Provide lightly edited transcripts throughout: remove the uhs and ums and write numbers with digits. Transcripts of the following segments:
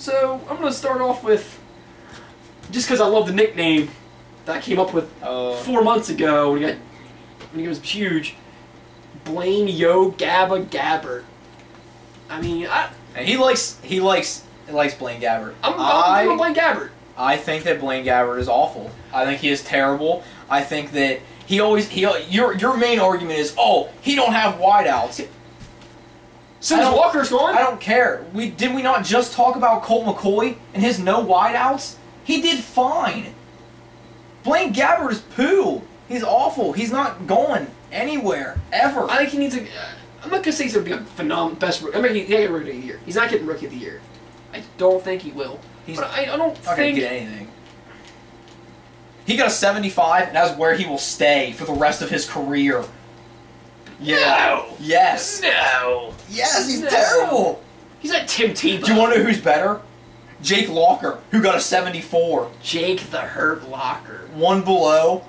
So I'm gonna start off with, just because I love the nickname that I came up with 4 months ago when he was huge, Blaine Yo Gabba Gabbert. I mean, and he likes Blaine Gabbert. I'm doing Blaine Gabbert. I think that Blaine Gabbert is awful. I think he is terrible. I think that your main argument is, oh, he don't have wideouts. Since Walker's gone? I don't care. Did we not just talk about Colt McCoy and his no wideouts? He did fine. Blaine Gabbert is poo. He's awful. He's not going anywhere ever. I think he needs a. I'm not gonna say he's gonna be a phenomenal best. I mean, he's getting Rookie of the Year. He's not getting Rookie of the Year. I don't think he will. But I don't not think gonna get anything. He got a 75, and that's where he will stay for the rest of his career. Yeah. No. Yes. No. Yes, he's terrible. He's like Tim Tebow. Do you want to know who's better? Jake Locker, who got a 74. Jake the Hurt Locker. One below.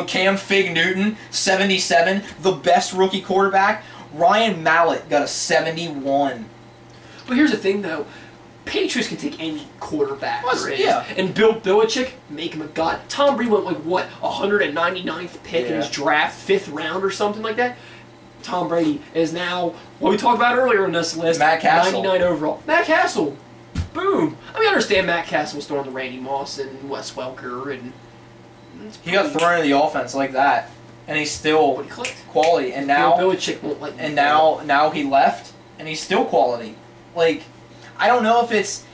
Cam Fig Newton, 77. The best rookie quarterback. Ryan Mallett got a 71. But here's the thing, though. Patriots can take any quarterback there is. Yeah. And Bill Belichick, make him a god. Tom Brady went like, what, 199th pick in his draft, 5th round or something like that? Tom Brady is now, what we talked about earlier in this list, Matt Castle. 99 overall. Matt Castle. Boom. I mean, I understand Matt Castle was throwing to Randy Moss and Wes Welker, and he got thrown into the offense like that, and he's still quality. And now Bill Belichick won't let him. And now he left, and he's still quality. Like, I don't know if it's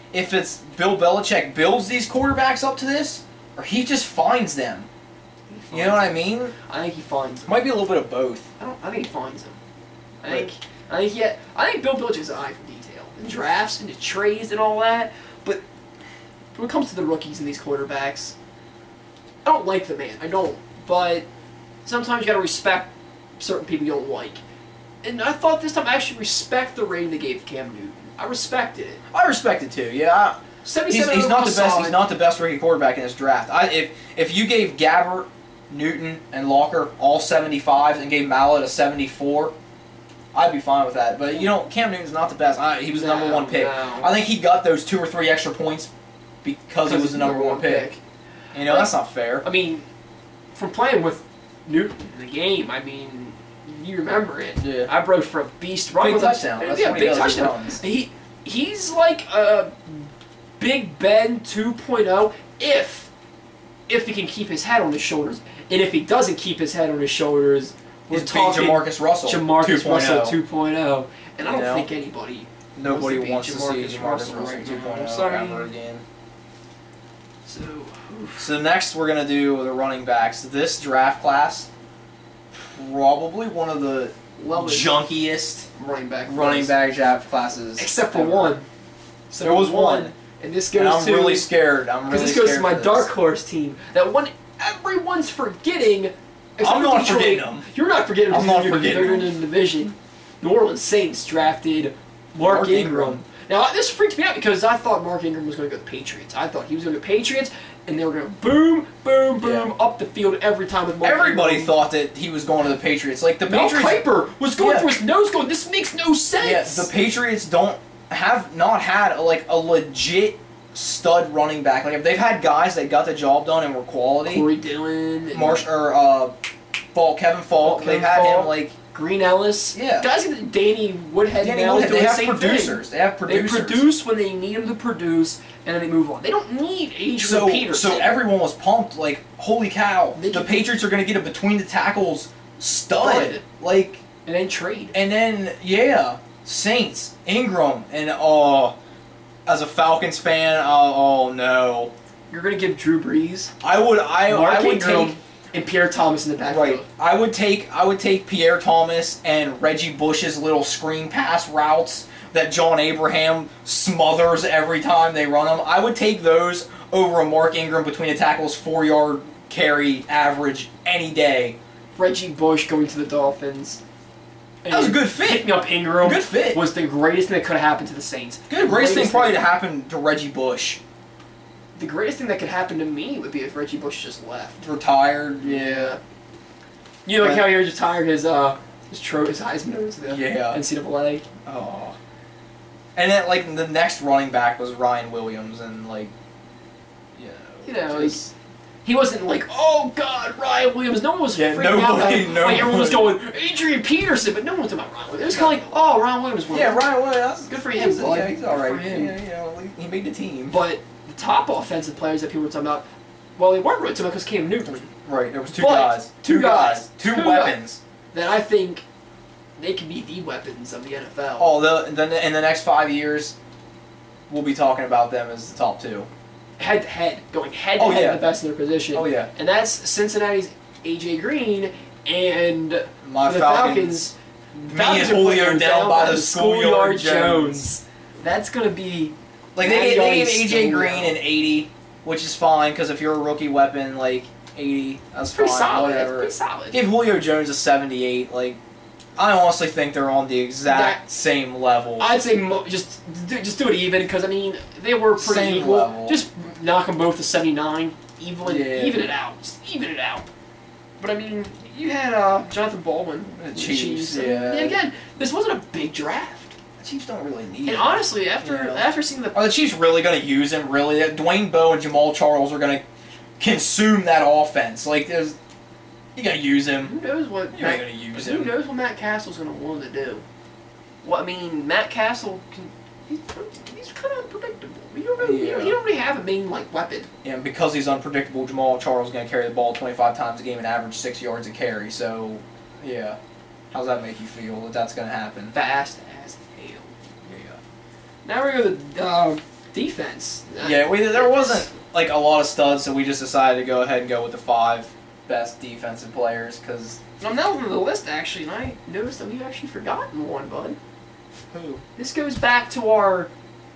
Bill Belichick builds these quarterbacks up to this, or he just finds them. You know what I mean? I think he finds them. Might be a little bit of both. I think he finds them. I think Bill Belichick's an eye for detail. In drafts and the trades and all that. But when it comes to the rookies and these quarterbacks, I don't like the man. I don't. But sometimes you gotta respect certain people you don't like. And I thought this time I actually respect the rating they gave Cam Newton. I respected it. I respect it too. Yeah. 77 he's not the best. solid. He's not the best rookie quarterback in this draft. If you gave Gabbert, Newton, and Locker all 75s and gave Mallett a 74, I'd be fine with that. But you know, Cam Newton's not the best. He was the number 1 pick. No. I think he got those 2 or 3 extra points because he was the number 1 pick. You know, that's not fair. I mean, from playing with Newton in the game, I mean, you remember it. Yeah. I broke for a beast run. Big touchdown. Big touchdown. He's like a Big Ben 2.0 if he can keep his head on his shoulders. And if he doesn't keep his head on his shoulders, we're talking Jamarcus Russell 2.0. And I don't think nobody wants to see see Jamarcus Jamarcus Russell right 2.0 now. ever again. So next we're going to do the running backs. This draft class, probably one of the junkiest running back draft classes. Except for one. There was one. And this goes I'm really scared. Because this goes to my dark horse team. That one everyone's forgetting. I'm not forgetting them. You're not forgetting them. I'm not forgetting them. They're in the division. New Orleans Saints drafted Mark Ingram. Now, this freaked me out because I thought Mark Ingram was going to go to the Patriots. I thought he was going to go to the Patriots, and they were going to boom, boom, boom, up the field every time with Mark Everybody Ingram. thought that he was going to the Patriots. Like, the Mel Patriots... Kiper was going through his nose going, this makes no sense. Yeah, the Patriots have not had, a legit stud running back. Like, they've had guys that got the job done and were quality. Corey Dillon. Kevin Falk. They've had him, like... Green Ellis. Yeah. Guys like Danny Woodhead. They have producers. They produce when they need them to produce, and then they move on. They don't need Adrian Peterson. So everyone was pumped, like, holy cow, the Patriots are going to get a between-the-tackles stud. Like... And then trade. And then, Saints, Ingram, and, as a Falcons fan, oh no. You're going to give Drew Brees? I would take... And Pierre Thomas in the backfield. Right. I would take Pierre Thomas and Reggie Bush's little screen pass routes that John Abraham smothers every time they run them. I would take those over a Mark Ingram between the tackles 4-yard carry average any day. Reggie Bush going to the Dolphins. That was a good fit. Picking up Ingram good fit. Was the greatest thing that could have happened to the Saints. Greatest thing probably to happen to Reggie Bush. The greatest thing that could happen to me would be if Reggie Bush just left. Retired, yeah. You know, like how he retired his Heisman to the NCAA? Oh. And then, like, the next running back was Ryan Williams, and, like, he wasn't like, oh God, Ryan Williams. No one was freaking out. Like, everyone was going, Adrian Peterson, but no one was talking about Ryan Williams. It was kind of like, oh, Ryan Williams won. Yeah, Ryan Williams. Good for him. Yeah, he's all right. Good for him. Yeah, he made the team. But the top offensive players that people were talking about, well, they weren't really talking about because Cam Newton. Right, there was two guys. Two weapons. That I think they can be the weapons of the NFL. Oh, in the next 5 years, we'll be talking about them as the top two. Head to head, going head to head, the best in their position. Oh yeah, and that's Cincinnati's AJ Green and the Falcons. Me and Julio down by the schoolyard Jones. That's gonna be like they gave AJ Green an 80, which is fine because if you're a rookie weapon, like 80, that's pretty fine. Solid. Whatever. That's pretty solid. Give Julio Jones a 78. Like, I honestly think they're on the exact same level. I'd say just do it even because I mean they were pretty same equal. Level. Just knock them both to 79. Even it out. Just even it out. But I mean, you had Jonathan Baldwin, the Chiefs. Yeah. And again, this wasn't a big draft. The Chiefs don't really need him. And honestly, after seeing are the Chiefs really going to use him? Really, Dwayne Bowe and Jamal Charles are going to consume that offense. Like, you got to use him. Who knows what? You ain't going to use him. Who knows what Matt Castle's going to want to do? Well, I mean, Matt Castle he's kind of unpredictable. He don't really have a main weapon. Yeah, and because he's unpredictable, Jamal Charles is going to carry the ball 25 times a game and average 6 yards a carry. So, yeah, how does that make you feel that that's going to happen? Fast as hell. Yeah. Now we go to the defense. Yeah, there wasn't like a lot of studs, so we just decided to go ahead and go with the 5 best defensive players because. I'm now looking at the list actually, and I noticed that we've actually forgotten one, bud. Who? This goes back to our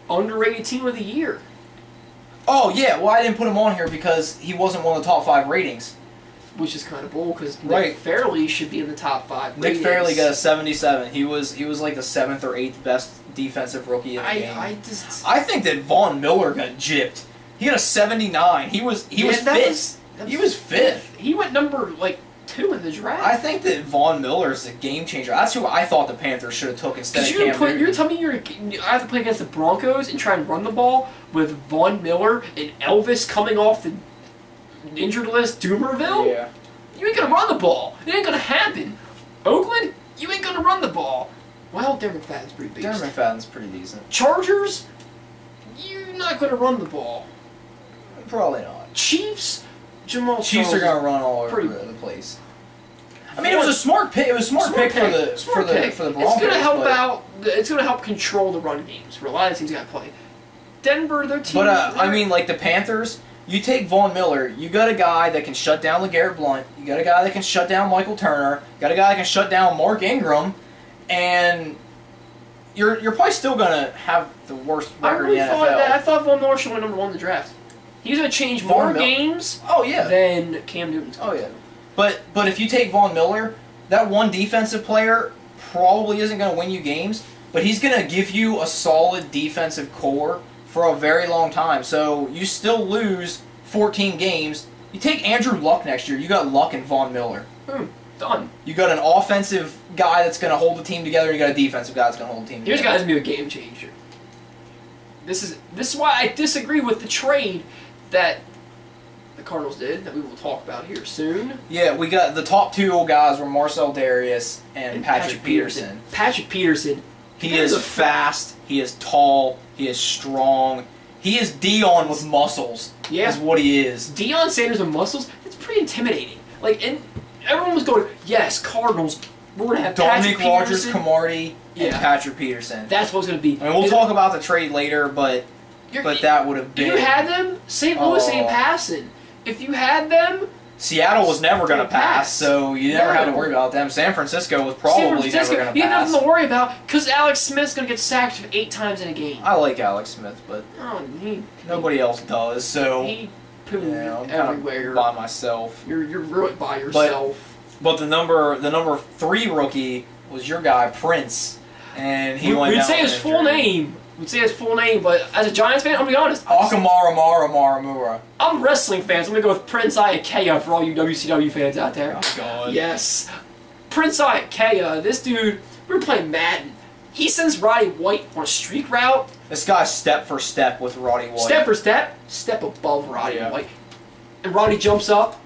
underrated team of the year. Oh, yeah. Well, I didn't put him on here because he wasn't one of the top 5 ratings. Which is kind of bold because Nick Fairley should be in the top 5 ratings. Nick Fairley got a 77. He was like the 7th or 8th best defensive rookie in the game. I think that Von Miller got gypped. He got a 79. He was 5th. He was 5th. He went number 2 in the draft. I think that Von Miller is a game changer. That's who I thought the Panthers should have took instead of Cam Newton. You're telling me I have to play against the Broncos and try and run the ball with Von Miller and Elvis coming off the injured list, Doomerville? Yeah. You ain't gonna run the ball. It ain't gonna happen. Oakland, you ain't gonna run the ball. Well, Darren McFadden's pretty big. Darren McFadden's pretty decent. Chargers, you're not gonna run the ball. Probably not. Chiefs are gonna run all over the place. I mean, it was a smart pick. It was a smart pick for the Broncos. It's gonna help out. It's gonna help control the run games for a lot of teams got to play. Denver, their team. But I mean, like the Panthers, you take Von Miller. You got a guy that can shut down LeGarrette Blount. You got a guy that can shut down Michael Turner. You got a guy that can shut down Mark Ingram, and you're probably still gonna have the worst record in the NFL. I thought Von Miller should win number 1 in the draft. He's going to change more games than Cam Newton's going to. Oh, yeah. But if you take Von Miller, that one defensive player probably isn't going to win you games, but he's going to give you a solid defensive core for a very long time. So you still lose 14 games. You take Andrew Luck next year, you got Luck and Von Miller. Boom. Done. You got an offensive guy that's going to hold the team together, and you got a defensive guy that's going to hold the team together. Here's a guy that's going to be a game changer. This is why I disagree with the trade that the Cardinals did, that we will talk about here soon. Yeah, we got the top 2 guys were Marcel Darius and Patrick Peterson. Patrick Peterson. He is fast, he is tall, he is strong. He is Deion with muscles, is what he is. Deion Sanders with muscles, it's pretty intimidating. And everyone was going, yes, Cardinals, we're going to have Dominic Rodgers-Cromartie and Patrick Peterson. That's what it's going to be. I mean, we'll talk about the trade later, but that would have been. If you had them, St. Louis ain't passing. If you had them, Seattle was never going to pass, so you never had to worry about them. San Francisco was probably never going to pass. You have nothing to worry about because Alex Smith's going to get sacked 8 times in a game. I like Alex Smith, but nobody else does. So he pooed I'm everywhere by myself. You're really by yourself. But the number 3 rookie was your guy Prince, and he went down. We'd say his full name. We'd say his full name, but as a Giants fan, I'm going to be honest. Maramura. I'm a wrestling fan, so I'm going to go with Prince Iakea for all you WCW fans out there. Oh, God. Yes. Prince Iakea, this dude, we were playing Madden. He sends Roddy White on a streak route. This guy's step for step with Roddy White. Step for step, step above Roddy Yeah. White. And Roddy jumps up.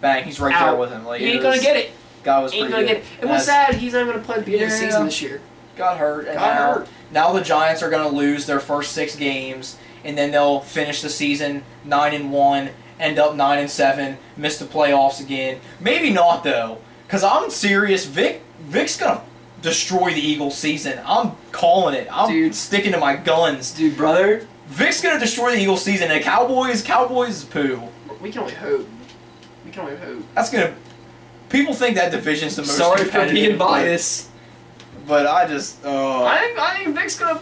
Bang, he's right there with him. Like, He ain't gonna get it. Guy was Ain't pretty gonna good. get it. And what's sad, he's not gonna play at the beginning of the season this year. Got hurt. And Got hurt. Now the Giants are gonna lose their first 6 games, and then they'll finish the season 9-1, end up 9-7, miss the playoffs again. Maybe not though, because I'm serious. Vic's gonna destroy the Eagles season. I'm calling it. I'm sticking to my guns. Dude, brother. Vic's gonna destroy the Eagles season, and Cowboys poo. We can only hope. We can only hope. That's gonna. People think that division's the most Sorry for competitive, being biased. but I just. I think Vic's gonna.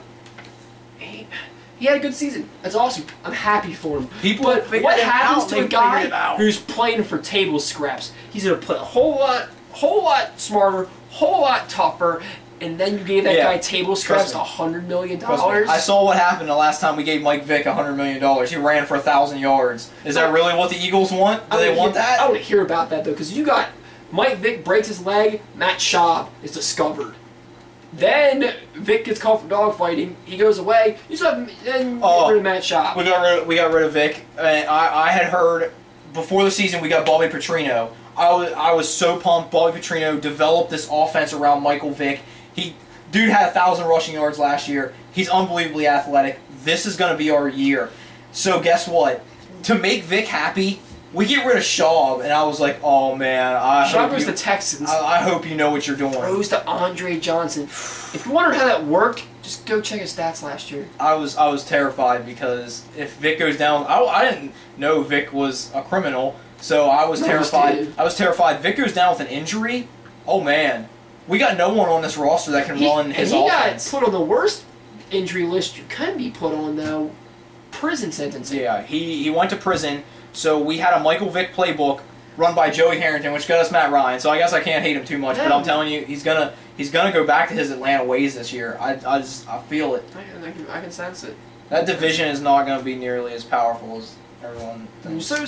He had a good season. That's awesome. I'm happy for him. People but figured what it happens out. to They a guy figured it out. who's playing for table scraps? He's gonna play a whole lot smarter, whole lot tougher, and then you gave that guy table scraps $100 million. I saw what happened the last time we gave Mike Vick $100 million. He ran for 1,000 yards. Is that really what the Eagles want? Do they want that? I want to hear about that though, because you got Mike Vick breaks his leg, Matt Schaub is discovered. Then Vic gets called for dogfighting. He goes away. You still have get rid of Matt Schaub. We got rid of Vic. And I had heard before the season we got Bobby Petrino. I was so pumped. Bobby Petrino developed this offense around Michael Vick. Dude had 1,000 rushing yards last year. He's unbelievably athletic. This is going to be our year. So guess what? To make Vic happy, we get rid of Schaub, and I was like, oh man, Schaub goes to the Texans. I hope you know what you're doing. Throws to Andre Johnson. If you wondered how that worked, just go check his stats last year. I was terrified because if Vic goes down, I didn't know Vic was a criminal, so I was terrified. I was terrified. Vic goes down with an injury. Oh man, we got no one on this roster that can run his offense. He got put on the worst injury list you can be put on though. Prison sentencing. Yeah, he went to prison. So we had a Michael Vick playbook run by Joey Harrington, which got us Matt Ryan. So I guess I can't hate him too much, but I'm telling you, he's gonna go back to his Atlanta ways this year. I feel it. I can sense it. That division is not gonna be nearly as powerful as everyone thinks. So